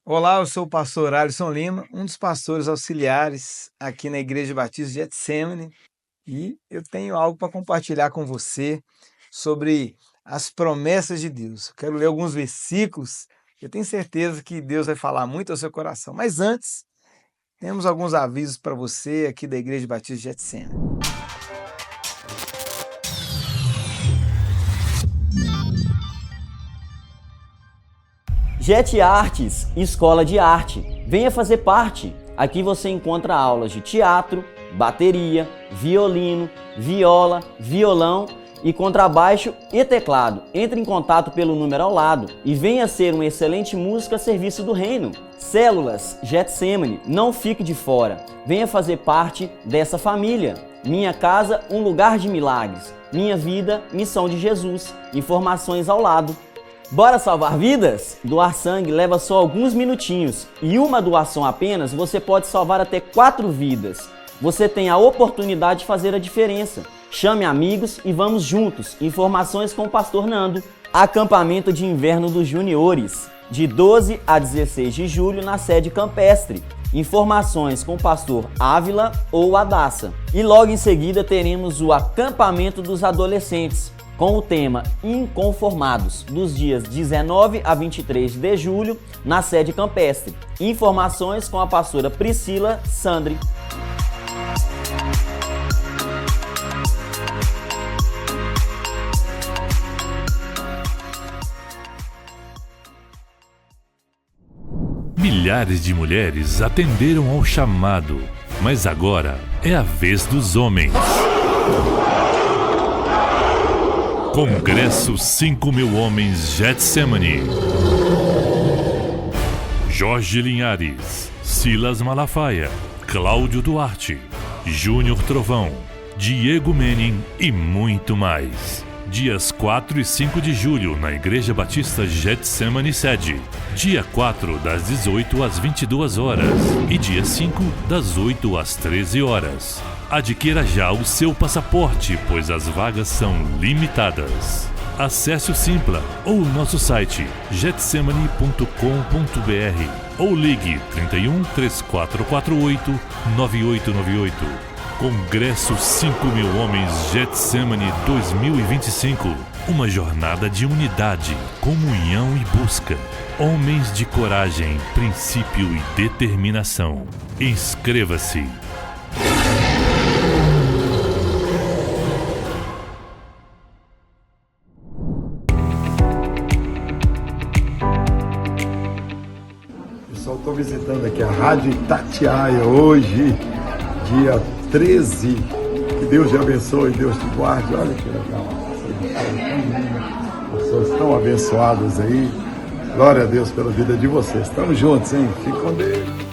Olá, eu sou o pastor Alisson Lima, um dos pastores auxiliares aqui na Igreja Batista de Getsemane, e eu tenho algo para compartilhar com você sobre as promessas de Deus. Eu quero ler alguns versículos, eu tenho certeza que Deus vai falar muito ao seu coração. Mas antes, temos alguns avisos para você aqui da Igreja Batista de Getsemane. Jet Artes, Escola de Arte. Venha fazer parte. Aqui você encontra aulas de teatro, bateria, violino, viola, violão e contrabaixo e teclado. Entre em contato pelo número ao lado e venha ser um excelente músico a serviço do reino. Células Getsemane, não fique de fora. Venha fazer parte dessa família. Minha casa, um lugar de milagres. Minha vida, missão de Jesus. Informações ao lado. Bora salvar vidas? Doar sangue leva só alguns minutinhos e uma doação apenas você pode salvar até 4 vidas. Você tem a oportunidade de fazer a diferença. Chame amigos e vamos juntos. Informações com o pastor Nando. Acampamento de inverno dos juniores, de 12 a 16 de julho na sede campestre. Informações com o pastor Ávila ou Adassa. E logo em seguida teremos o acampamento dos adolescentes, com o tema Inconformados, dos dias 19 a 23 de julho, na sede campestre. Informações com a pastora Priscila Sandri. Milhares de mulheres atenderam ao chamado, mas agora é a vez dos homens. Congresso 5.000 Homens Getsemane. Jorge Linhares, Silas Malafaia, Cláudio Duarte, Júnior Trovão, Diego Menin e muito mais. Dias 4 e 5 de julho na Igreja Batista Getsemane Sede. Dia 4 das 18 às 22 horas e dia 5 das 8 às 13 horas. Adquira já o seu passaporte, pois as vagas são limitadas. Acesse o Simpla ou o nosso site getsemane.com.br ou ligue 31 3448 9898. Congresso 5.000 Homens Getsemane 2025. Uma jornada de unidade, comunhão e busca. Homens de coragem, princípio e determinação. Inscreva-se. Pessoal, estou visitando aqui a Rádio Itatiaia hoje, dia 13. Que Deus te abençoe, Deus te guarde. Olha que legal. Pessoas tão abençoadas aí. Glória a Deus pela vida de vocês. Estamos juntos, hein? Fique com Deus.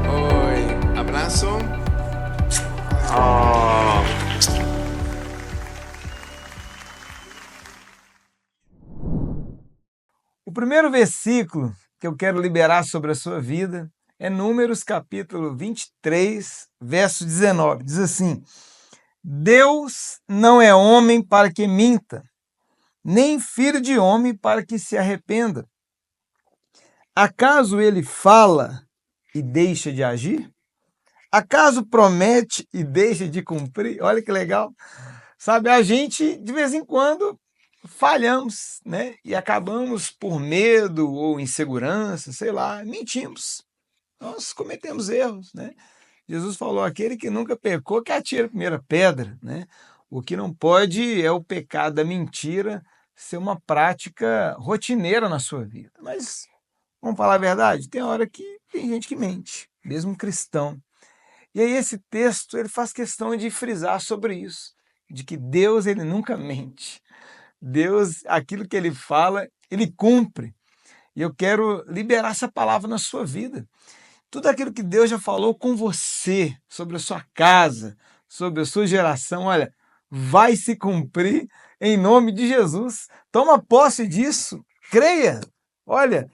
Oi, abraço. O primeiro versículo que eu quero liberar sobre a sua vida é Números capítulo 23, verso 19. Diz assim: Deus não é homem para que minta, nem filho de homem para que se arrependa. Acaso ele fala e deixa de agir? Acaso promete e deixa de cumprir? Olha que legal. Sabe, a gente, de vez em quando, falhamos, né? E acabamos por medo ou insegurança, sei lá, mentimos. Nós cometemos erros, né? Jesus falou, aquele que nunca pecou, que atire a primeira pedra, né? O que não pode é o pecado da mentira ser uma prática rotineira na sua vida. Mas, vamos falar a verdade, tem hora que tem gente que mente, mesmo cristão. E aí esse texto ele faz questão de frisar sobre isso, de que Deus, ele nunca mente. Deus, aquilo que ele fala, ele cumpre. E eu quero liberar essa palavra na sua vida. Tudo aquilo que Deus já falou com você, sobre a sua casa, sobre a sua geração, olha, vai se cumprir em nome de Jesus. Toma posse disso, creia. Olha,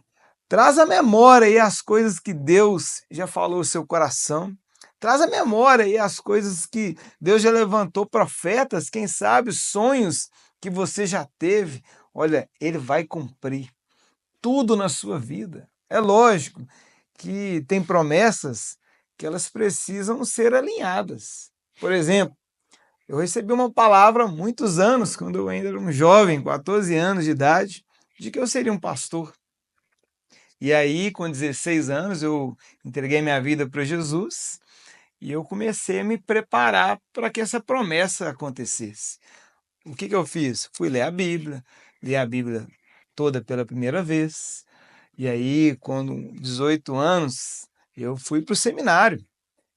traz à memória aí as coisas que Deus já falou no seu coração. Traz à memória aí as coisas que Deus já levantou profetas, quem sabe sonhos que você já teve. Olha, ele vai cumprir tudo na sua vida. É lógico que tem promessas que elas precisam ser alinhadas. Por exemplo, eu recebi uma palavra há muitos anos, quando eu ainda era um jovem, 14 anos de idade, de que eu seria um pastor. E aí, com 16 anos, eu entreguei minha vida para Jesus e eu comecei a me preparar para que essa promessa acontecesse. O que eu fiz? Fui ler a Bíblia, li a Bíblia toda pela primeira vez. E aí, com 18 anos, eu fui para o seminário.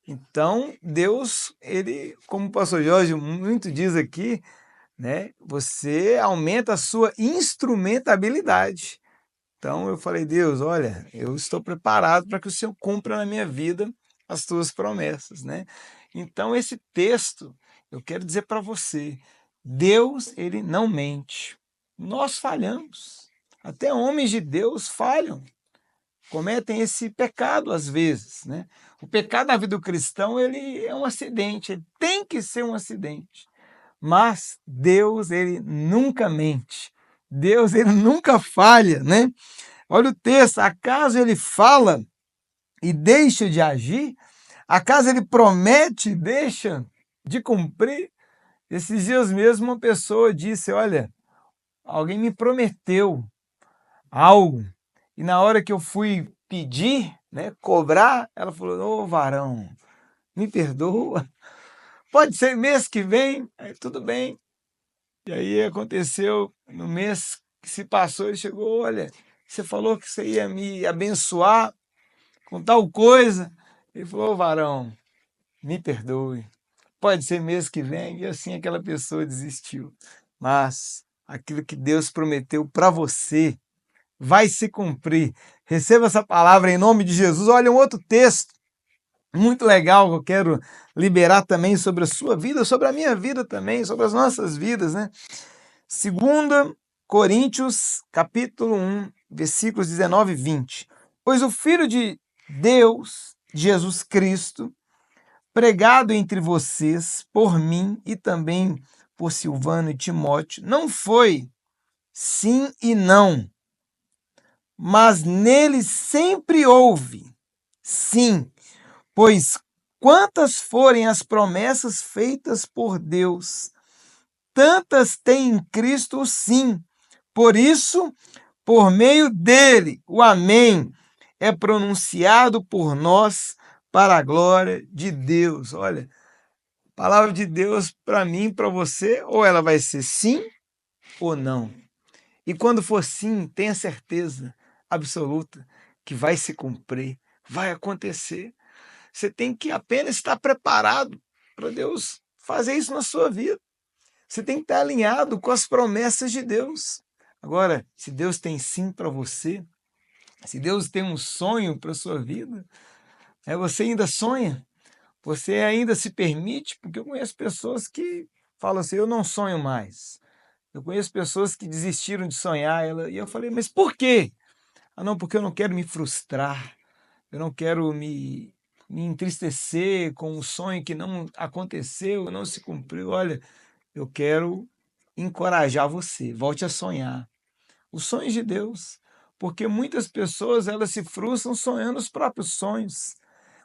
Então, Deus, ele, como o pastor Jorge muito diz aqui, né, você aumenta a sua instrumentabilidade. Então, eu falei, Deus, olha, eu estou preparado para que o Senhor cumpra na minha vida as tuas promessas, né? Então, esse texto, eu quero dizer para você, Deus, ele não mente. Nós falhamos. Até homens de Deus falham, cometem esse pecado às vezes, né? O pecado na vida do cristão, ele é um acidente, ele tem que ser um acidente. Mas Deus, ele nunca mente. Deus, ele nunca falha, né? Olha o texto, acaso ele fala e deixa de agir? Acaso ele promete e deixa de cumprir? Esses dias mesmo uma pessoa disse, olha, alguém me prometeu algo, e na hora que eu fui pedir, né, cobrar, ela falou, ô varão, me perdoa, pode ser mês que vem, aí tudo bem. E aí aconteceu, no mês que se passou, ele chegou, olha, você falou que você ia me abençoar com tal coisa. Ele falou, ô varão, me perdoe, pode ser mês que vem. E assim aquela pessoa desistiu. Mas aquilo que Deus prometeu para você vai se cumprir. Receba essa palavra em nome de Jesus. Olha, um outro texto muito legal que eu quero liberar também sobre a sua vida, sobre a minha vida também, sobre as nossas vidas, né? 2 Coríntios, capítulo 1, versículos 19 e 20. Pois o Filho de Deus, Jesus Cristo, pregado entre vocês por mim e também por Silvano e Timóteo, não foi sim e não, mas nele sempre houve sim, pois quantas forem as promessas feitas por Deus, tantas tem em Cristo o sim. Por isso, por meio dele, o amém é pronunciado por nós para a glória de Deus. Olha, a palavra de Deus para mim, para você, ou ela vai ser sim ou não. E quando for sim, tenha certeza absoluta que vai se cumprir, vai acontecer. Você tem que apenas estar preparado para Deus fazer isso na sua vida. Você tem que estar alinhado com as promessas de Deus. Agora, se Deus tem sim para você, se Deus tem um sonho para a sua vida, você ainda sonha? Você ainda se permite? Porque eu conheço pessoas que falam assim, eu não sonho mais. Eu conheço pessoas que desistiram de sonhar. E eu falei, mas por quê? Ah, não, porque eu não quero me frustrar. Eu não quero me entristecer com um sonho que não aconteceu, não se cumpriu. Olha, eu quero encorajar você. Volte a sonhar. Os sonhos de Deus. Porque muitas pessoas, elas se frustram sonhando os próprios sonhos.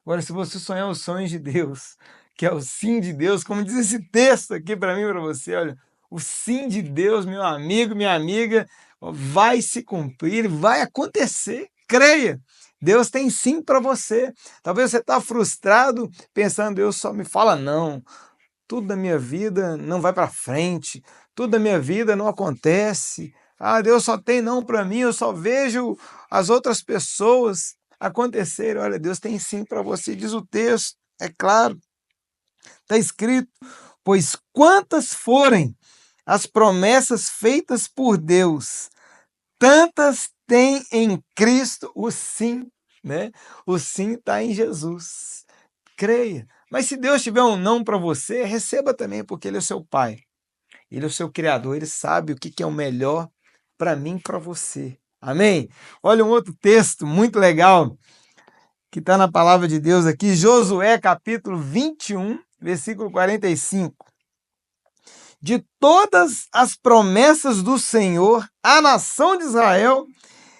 Agora, se você sonhar os sonhos de Deus, que é o sim de Deus, como diz esse texto aqui para mim e para você, olha, o sim de Deus, meu amigo, minha amiga, vai se cumprir, vai acontecer, creia. Deus tem sim para você. Talvez você está frustrado, pensando, Deus só me fala não. Tudo da minha vida não vai para frente, tudo da minha vida não acontece. Ah, Deus só tem não para mim, eu só vejo as outras pessoas acontecerem. Olha, Deus tem sim para você, diz o texto, é claro, está escrito, Pois quantas forem as promessas feitas por Deus, tantas tem em Cristo o sim, né? O sim está em Jesus. Creia. Mas se Deus tiver um não para você, receba também, porque Ele é o seu Pai. Ele é o seu Criador, Ele sabe o que é o melhor para mim e para você. Amém? Olha um outro texto muito legal que está na palavra de Deus aqui, Josué capítulo 21, versículo 45. De todas as promessas do Senhor à nação de Israel,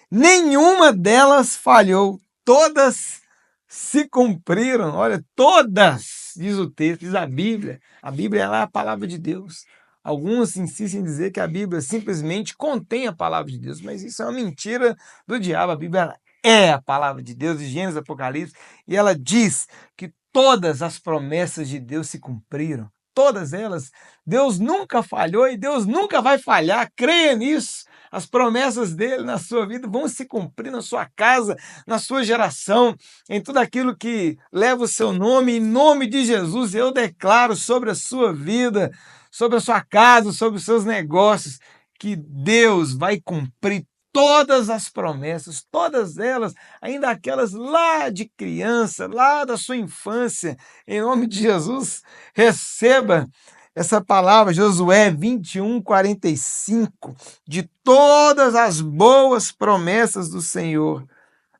nenhuma delas falhou, todas se cumpriram. Olha, todas, diz o texto, diz a Bíblia. A Bíblia ela é a palavra de Deus. Alguns insistem em dizer que a Bíblia simplesmente contém a palavra de Deus, mas isso é uma mentira do diabo. A Bíblia é a palavra de Deus, de Gênesis, Apocalipse, e ela diz que todas as promessas de Deus se cumpriram. Todas elas. Deus nunca falhou e Deus nunca vai falhar. Creia nisso. As promessas dele na sua vida vão se cumprir na sua casa, na sua geração, em tudo aquilo que leva o seu nome. Em nome de Jesus, eu declaro sobre a sua vida, sobre a sua casa, sobre os seus negócios, que Deus vai cumprir todas as promessas, todas elas, ainda aquelas lá de criança, lá da sua infância. Em nome de Jesus, receba essa palavra, Josué 21, 45, de todas as boas promessas do Senhor,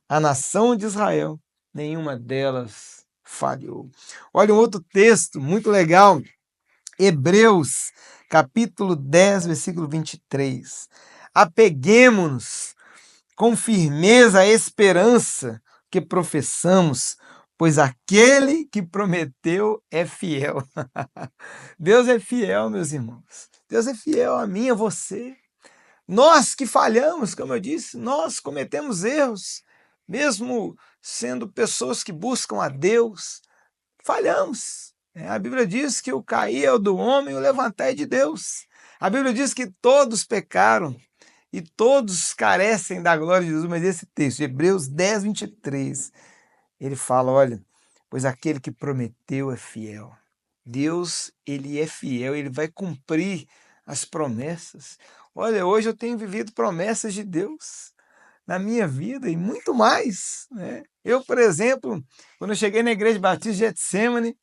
a nação de Israel, nenhuma delas falhou. Olha um outro texto muito legal, Hebreus, capítulo 10, versículo 23. Apeguemo-nos com firmeza à esperança que professamos, pois aquele que prometeu é fiel. Deus é fiel, meus irmãos. Deus é fiel a mim, a você. Nós que falhamos, como eu disse, nós cometemos erros, mesmo sendo pessoas que buscam a Deus, falhamos. A Bíblia diz que o cair é o do homem e o levantar é de Deus. A Bíblia diz que todos pecaram e todos carecem da glória de Deus. Mas esse texto, Hebreus 10, 23, ele fala, olha, pois aquele que prometeu é fiel. Deus, ele é fiel, ele vai cumprir as promessas. Olha, hoje eu tenho vivido promessas de Deus na minha vida e muito mais, né? Eu, por exemplo, quando eu cheguei na Igreja Batista de Getsemane,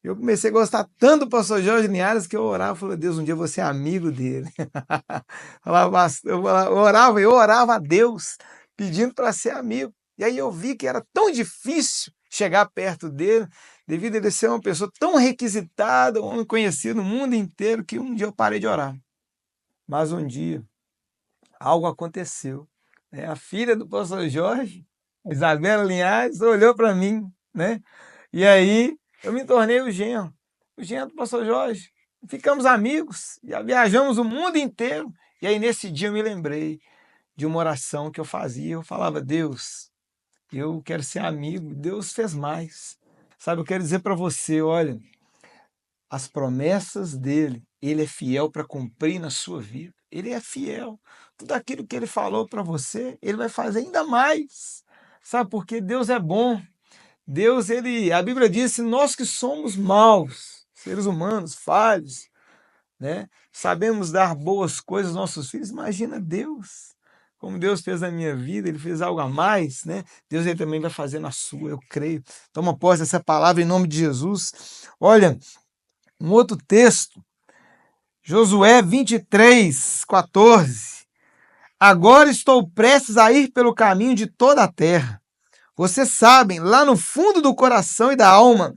eu comecei a gostar tanto do pastor Jorge Linhares que eu orava e falei, Deus, um dia eu vou ser amigo dele. Eu orava a Deus pedindo para ser amigo. E aí eu vi que era tão difícil chegar perto dele, devido a ele ser uma pessoa tão requisitada, um homem conhecido no mundo inteiro, que um dia eu parei de orar. Mas um dia, algo aconteceu. A filha do pastor Jorge, Isabela Linhares, olhou para mim, né? E aí eu me tornei o genro do pastor Jorge. Ficamos amigos, já viajamos o mundo inteiro. E aí nesse dia eu me lembrei de uma oração que eu fazia. Eu falava, Deus, eu quero ser amigo. Deus fez mais. Sabe, eu quero dizer para você, olha, as promessas dele, ele é fiel para cumprir na sua vida. Ele é fiel. Tudo aquilo que ele falou para você, ele vai fazer ainda mais. Sabe, porque Deus é bom. Deus, a Bíblia diz, nós que somos maus, seres humanos, falhos, né? Sabemos dar boas coisas aos nossos filhos, imagina Deus. Como Deus fez na minha vida, ele fez algo a mais, né? Deus ele também vai fazer na sua, eu creio. Toma posse dessa palavra em nome de Jesus. Olha, um outro texto, Josué 23, 14. Agora estou prestes a ir pelo caminho de toda a terra. Vocês sabem, lá no fundo do coração e da alma,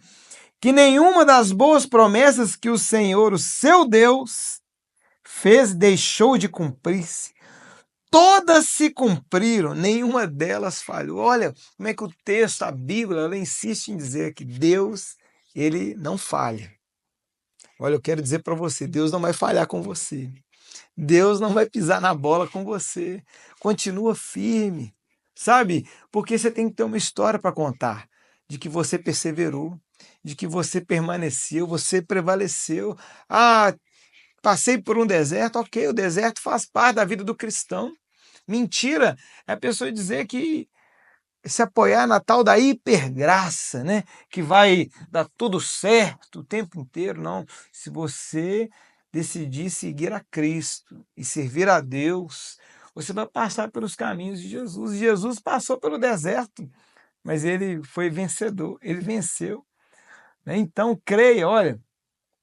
que nenhuma das boas promessas que o Senhor, o seu Deus, fez deixou de cumprir-se. Todas se cumpriram, nenhuma delas falhou. Olha como é que o texto, a Bíblia, ela insiste em dizer que Deus, ele não falha. Olha, eu quero dizer para você, Deus não vai falhar com você. Deus não vai pisar na bola com você. Continua firme. Sabe? Porque você tem que ter uma história para contar de que você perseverou, de que você permaneceu, você prevaleceu. Ah, passei por um deserto, ok, o deserto faz parte da vida do cristão. Mentira é a pessoa dizer que se apoiar na tal da hipergraça, né? Que vai dar tudo certo o tempo inteiro. Não, se você decidir seguir a Cristo e servir a Deus, você vai passar pelos caminhos de Jesus. Jesus passou pelo deserto, mas ele foi vencedor, ele venceu, né? Então, creia, olha,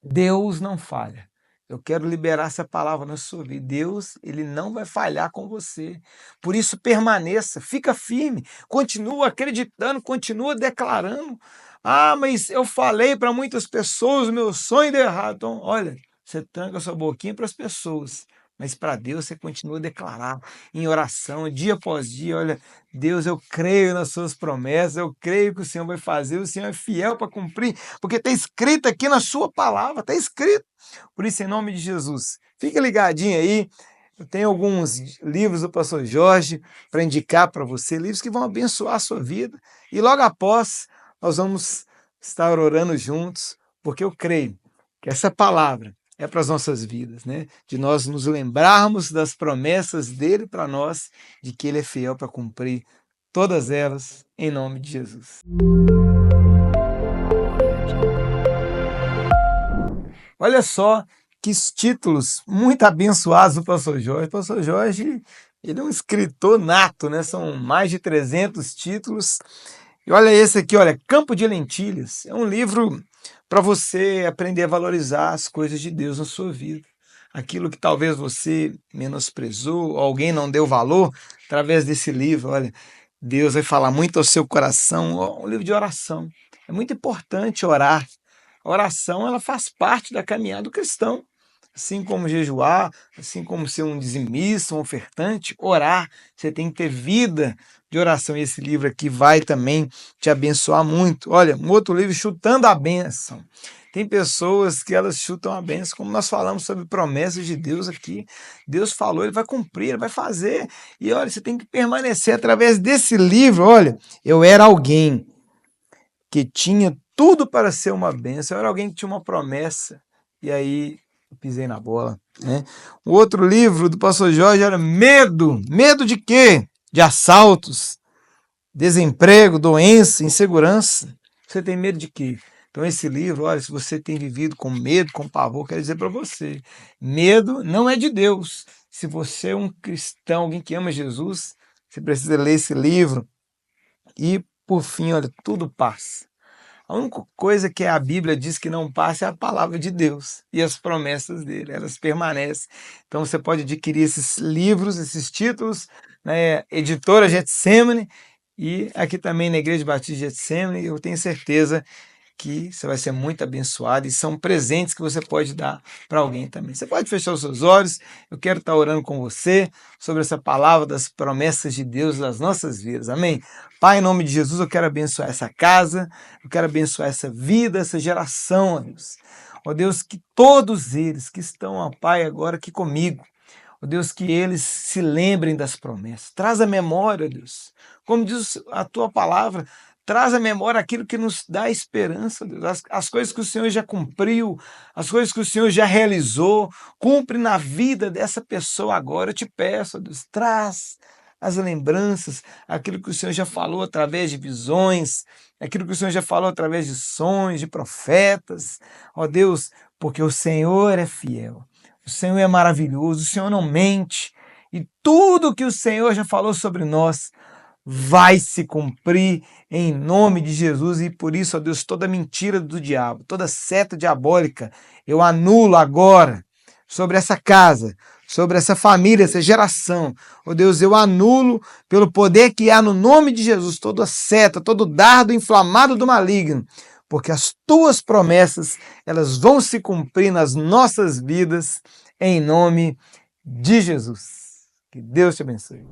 Deus não falha. Eu quero liberar essa palavra na sua vida. Deus, ele não vai falhar com você. Por isso, permaneça, fica firme, continua acreditando, continua declarando. Ah, mas eu falei para muitas pessoas, o meu sonho deu errado. Então, olha, você tranca sua boquinha para as pessoas, mas para Deus você continua a declarar em oração, dia após dia. Olha, Deus, eu creio nas suas promessas, eu creio que o Senhor vai fazer, o Senhor é fiel para cumprir, porque está escrito aqui na sua palavra, está escrito. Por isso, em nome de Jesus, fique ligadinho aí. Eu tenho alguns livros do pastor Jorge para indicar para você, livros que vão abençoar a sua vida. E logo após, nós vamos estar orando juntos, porque eu creio que essa palavra é para as nossas vidas, né? De nós nos lembrarmos das promessas dele para nós, de que ele é fiel para cumprir todas elas, em nome de Jesus. Olha só que títulos muito abençoados do pastor Jorge. O pastor Jorge, ele é um escritor nato, né? São mais de 300 títulos. E olha esse aqui, olha, Campo de Lentilhas. É um livro para você aprender a valorizar as coisas de Deus na sua vida. Aquilo que talvez você menosprezou, alguém não deu valor, através desse livro, olha, Deus vai falar muito ao seu coração. Um livro de oração. É muito importante orar. A oração, ela faz parte da caminhada do cristão. Assim como jejuar, assim como ser um dizimista, um ofertante, orar. Você tem que ter vida de oração. E esse livro aqui vai também te abençoar muito. Olha, um outro livro, Chutando a Bênção. Tem pessoas que elas chutam a bênção, como nós falamos sobre promessas de Deus aqui. Deus falou, ele vai cumprir, ele vai fazer. E olha, você tem que permanecer através desse livro. Olha, eu era alguém que tinha tudo para ser uma bênção. Eu era alguém que tinha uma promessa. E aí eu pisei na bola, né? O outro livro do pastor Jorge era Medo. Medo de quê? De assaltos, desemprego, doença, insegurança. Você tem medo de quê? Então esse livro, olha, se você tem vivido com medo, com pavor, quero dizer para você, medo não é de Deus. Se você é um cristão, alguém que ama Jesus, você precisa ler esse livro. E, por fim, olha, tudo passa. A única coisa que a Bíblia diz que não passa é a palavra de Deus e as promessas dele, elas permanecem. Então você pode adquirir esses livros, esses títulos, né, Editora Getsemane, e aqui também na Igreja Batista de Getsemane, eu tenho certeza que você vai ser muito abençoado e são presentes que você pode dar para alguém também. Você pode fechar os seus olhos, eu quero estar orando com você sobre essa palavra das promessas de Deus nas nossas vidas, amém? Pai, em nome de Jesus, eu quero abençoar essa casa, eu quero abençoar essa vida, essa geração, ó Deus. Ó Deus, que todos eles que estão, ó Pai, agora aqui comigo, ó Deus, que eles se lembrem das promessas, traz a memória, ó Deus, como diz a tua palavra, traz à memória aquilo que nos dá esperança, Deus. As coisas que o Senhor já cumpriu, as coisas que o Senhor já realizou, cumpre na vida dessa pessoa agora. Eu te peço, Deus, traz as lembranças, aquilo que o Senhor já falou através de visões, aquilo que o Senhor já falou através de sonhos, de profetas. Ó Deus, porque o Senhor é fiel, o Senhor é maravilhoso, o Senhor não mente, e tudo que o Senhor já falou sobre nós vai se cumprir em nome de Jesus. E por isso, ó Deus, toda mentira do diabo, toda seta diabólica, eu anulo agora sobre essa casa, sobre essa família, essa geração. Ó Deus, eu anulo pelo poder que há no nome de Jesus, toda seta, todo dardo inflamado do maligno, porque as tuas promessas, elas vão se cumprir nas nossas vidas, em nome de Jesus. Que Deus te abençoe.